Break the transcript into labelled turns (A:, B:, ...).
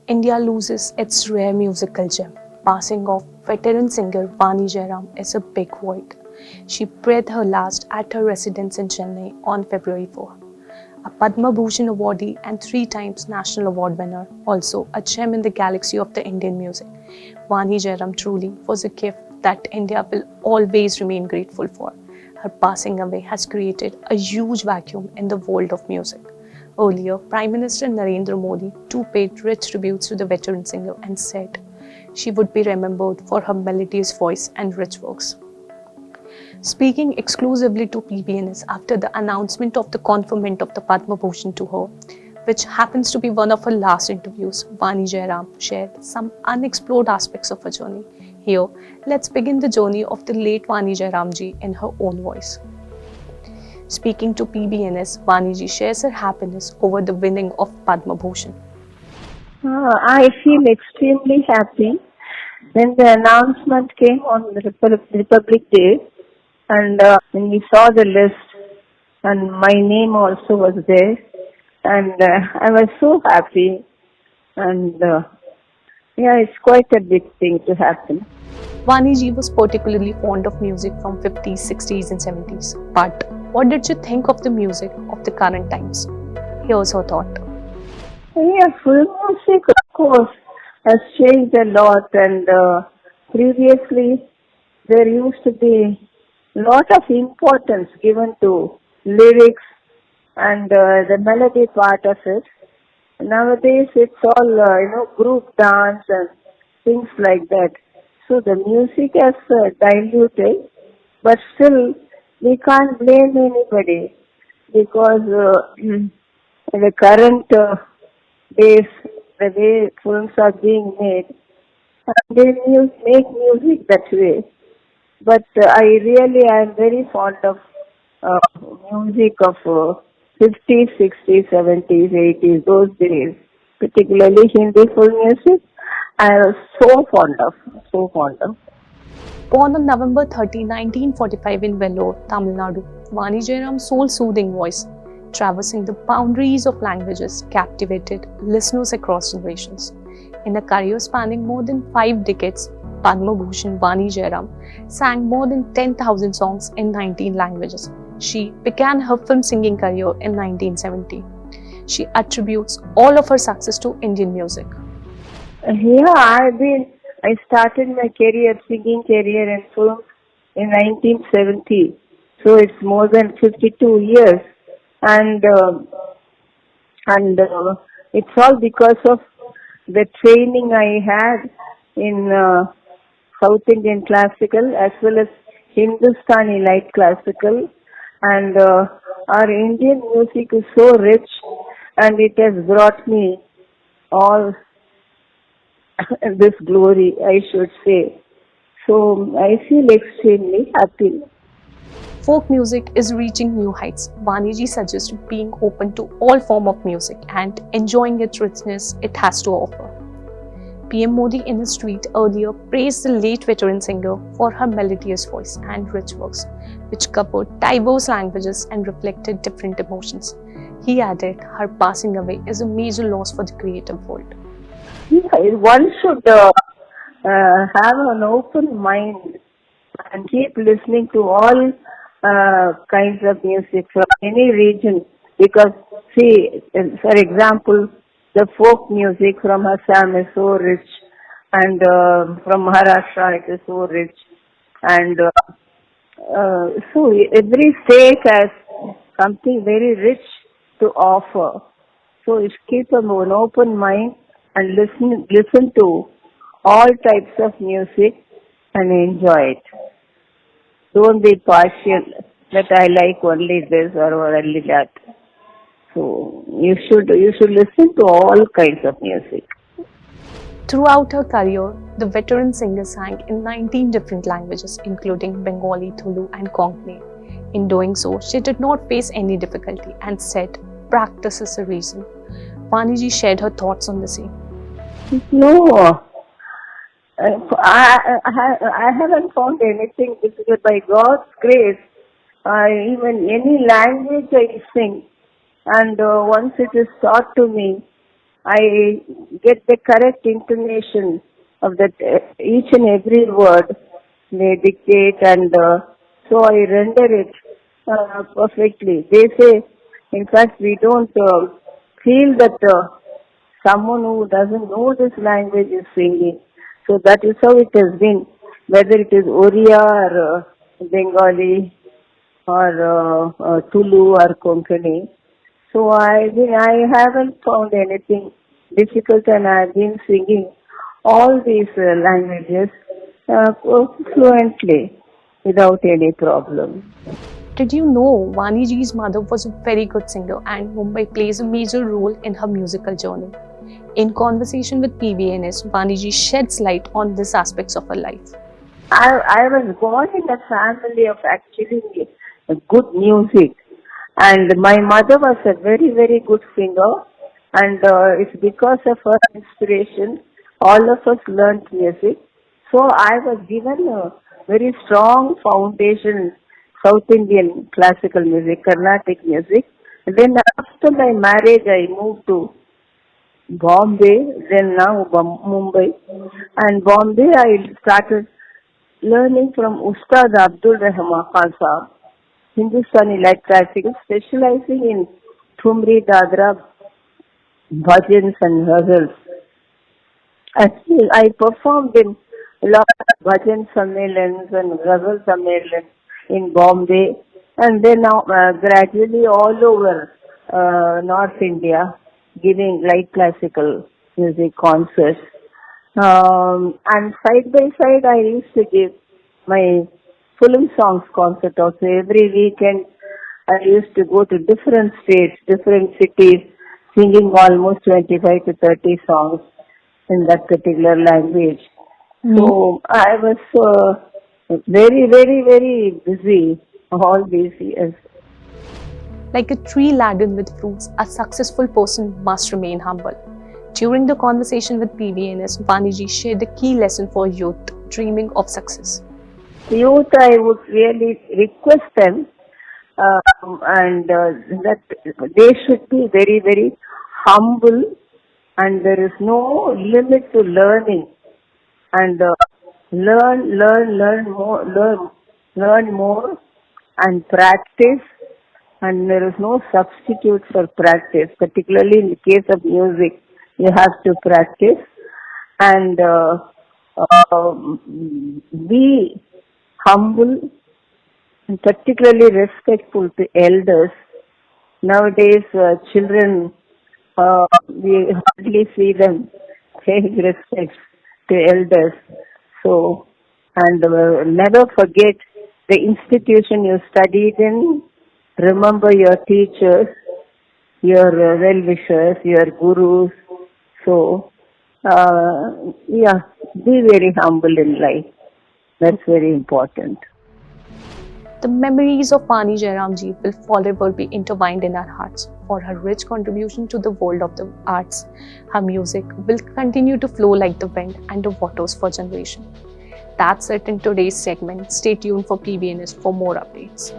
A: India loses its rare musical gem. Passing of veteran singer Vani Jairam is a big void. She breathed her last at her residence in Chennai on February 4. A Padma Bhushan Awardee and 3 times National Award winner, also a gem in the galaxy of the Indian music. Vani Jairam truly was a gift that India will always remain grateful for. Her passing away has created a huge vacuum in the world of music. Earlier, Prime Minister Narendra Modi too paid rich tributes to the veteran singer and said she would be remembered for her melodious voice and rich works. Speaking exclusively to PBNS after the announcement of the conferment of the Padma Bhushan to her, which happens to be one of her last interviews, Vani Jairam shared some unexplored aspects of her journey. Here, let's begin the journey of the late Vani Jairam ji in her own voice. Speaking to PBNS, Vani ji shares her happiness over the winning of Padma Bhushan.
B: I feel extremely happy when the announcement came on the Republic Day, and when we saw the list and my name also was there, and I was so happy, and it's quite a big thing to happen.
A: Vani ji was particularly fond of music from 50s, 60s and 70s. But what did she think of the music of the current times? Here's her thought.
B: Full music, of course, has changed a lot, and previously there used to be a lot of importance given to lyrics and the melody part of it. Nowadays it's all, group dance and things like that. So the music has diluted, but still we can't blame anybody because the current days, the way films are being made, they make music that way. But I am very fond of music of 50s, 60s, 70s, 80s, those days, particularly Hindi full music. I was so fond of.
A: Born on November 30, 1945 in Vellore, Tamil Nadu, Vani Jairam's soul-soothing voice, traversing the boundaries of languages, captivated listeners across generations. In a career spanning more than 5 decades, Padma Bhushan Vani Jairam sang more than 10,000 songs in 19 languages. She began her film singing career in 1970. She attributes all of her success to Indian music.
B: I started my singing career in film in 1970. So it's more than 52 years. And it's all because of the training I had in South Indian classical as well as Hindustani light classical. And our Indian music is so rich, and it has brought me all this glory, I should say. So I feel extremely happy.
A: Folk music is reaching new heights. Vani ji suggests being open to all forms of music and enjoying its richness it has to offer. PM Modi in his tweet earlier praised the late veteran singer for her melodious voice and rich works, which covered diverse languages and reflected different emotions. He added, her passing away is a major loss for the creative world.
B: One should have an open mind and keep listening to all kinds of music from any region, because for example, the folk music from Assam is so rich, and from Maharashtra it is so rich, and so every state has something very rich to offer. So it's keep an open mind and listen to all types of music and enjoy it. Don't be partial that I like only this or only that. So you should listen to all kinds of music.
A: Throughout her career, the veteran singer sang in 19 different languages, including Bengali, Thulu and Konkani. In doing so, she did not face any difficulty and said, practice is the reason. Vani ji shared her thoughts on the same.
B: No, I haven't found anything difficult. By God's grace, even any language I sing, and once it is taught to me, I get the correct intonation of that each and every word they dictate, and so I render it perfectly. They say, in fact, we don't feel that someone who doesn't know this language is singing. So that is how it has been, whether it is Oriya or Bengali or Tulu or Konkani. So I haven't found anything difficult, and I've been singing all these languages fluently without any problem.
A: Did you know Vani ji's mother was a very good singer and Mumbai plays a major role in her musical journey? In conversation with PBNS, Vani ji sheds light on these aspects of her life.
B: I was born in a family of actually good music, and my mother was a very, very good singer, and it's because of her inspiration all of us learned music. So I was given a very strong foundation, South Indian classical music, Carnatic music. Then after my marriage, I moved to Bombay, then now Mumbai. And Bombay, I started learning from Ustad Abdul Rahman Khan Sahab, Hindustani light classical, specializing in Thumri, Dadra, bhajans and ghazals. Actually, I performed in a lot of bhajan sammelans and ghazal sammelans in Bombay, and then now gradually all over North India, giving light classical music concerts. And side by side, I used to give my film songs concert also. Every weekend, I used to go to different states, different cities, singing almost 25 to 30 songs in that particular language. So I was very, very, very busy all these years.
A: Like a tree laden with fruits, a successful person must remain humble. During the conversation with PBNS, Vani ji shared the key lesson for youth dreaming of success.
B: Youth, I would really request them that they should be very, very humble, and there is no limit to learning. And learn more and practice, and there is no substitute for practice, particularly in the case of music. You have to practice and be humble and particularly respectful to elders. Nowadays, children, we hardly see them paying respect to elders. So, and never forget the institution you studied in. Remember your teachers, your well-wishers, your gurus. So, be very humble in life. That's very important.
A: The memories of Vani Jairam ji will forever be intertwined in our hearts. For her rich contribution to the world of the arts, her music will continue to flow like the wind and the waters for generations. That's it in today's segment. Stay tuned for PBNS for more updates.